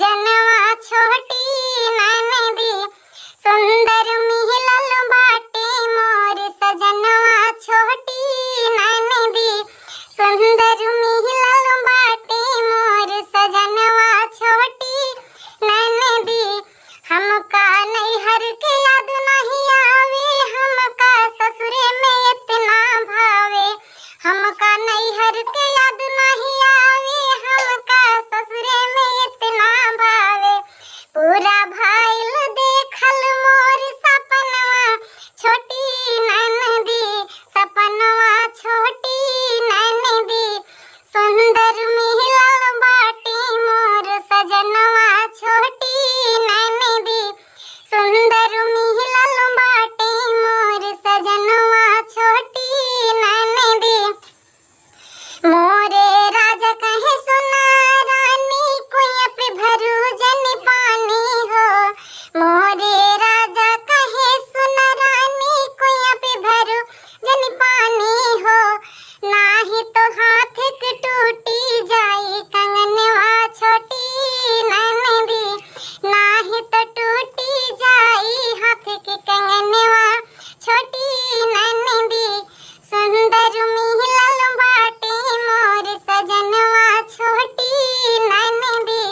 सजनवा छोटी ननदी सुंदर मिलल बाटे मोर सजनवा छोटी ननदी सुंदर मिलल बाटे मोर सजनवा छोटी ननदी हमका नैहर के याद नहीं आवे हमका ससुरे में इतना भावे हमका नैहर के याद नहीं आवे हमका ससुरे में इतना भावे पूरा भाईल देखल मोर सपनवा छोटी ननदी सपनवा छोटी ननदी सुंदर मिलल बाटे मोर सजनवा छोटी ननदी सुंदर मिलल बाटे मोर सजनवा छोटी ननदी मोरे राजा कहे सुना रानी कुएं पे भरू जन पानी हो मोरे राजा कहे सुना रानी कुएं पे भरू जन पानी हो नाही तो हाथ के टूटी जाई कंगनवा छोटी ननदी नाही तो टूटी जाई हाथ के कंगनवा छोटी ननदी सुंदर मिलल बाटे मोर सजनवा छोटी ननदी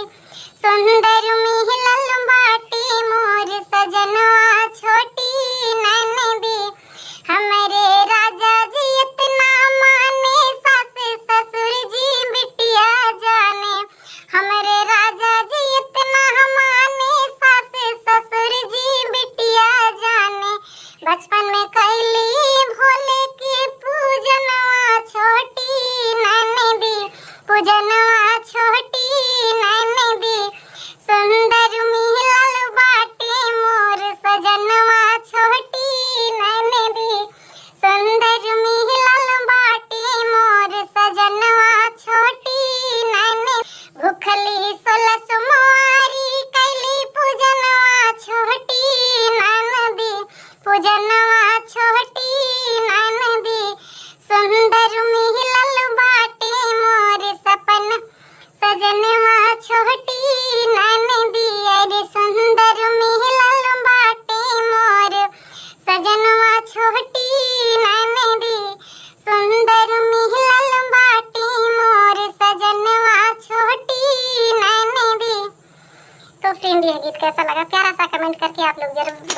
सुंदर मिलल बाटे मोर सजनवा छोटी ननदी हमरे राजा जी इतना माने सास ससुर जी बिटिया जाने हमरे राजा जी इतना माने सास ससुर जी बिटिया जाने बचपन में कैली भोले की पूजनवा छोटी ननदी पूजनवा छोटी ननदी सुंदर मिलल बाटे मोर सजनवा छोटी ननदी सुंदर मिलल बाटे मोर सजनवा छोटी ननदी भूखली 16 सोमवारी कैली पूजनवा छोटी ननदी पूजनवा छोटी ननदी सुंदर मिलल बाटे मोर सपन सजनवा छोटी ननदी अरे सुंदर मिलल बाटे मोर सजनवा छोटी ननदी सुंदर मिलल बाटे मोर सजनवा छोटी ननदी। तो फ्रेंड यह गीत कैसा लगा प्यारा सा कमेंट करके आप लोग जरूर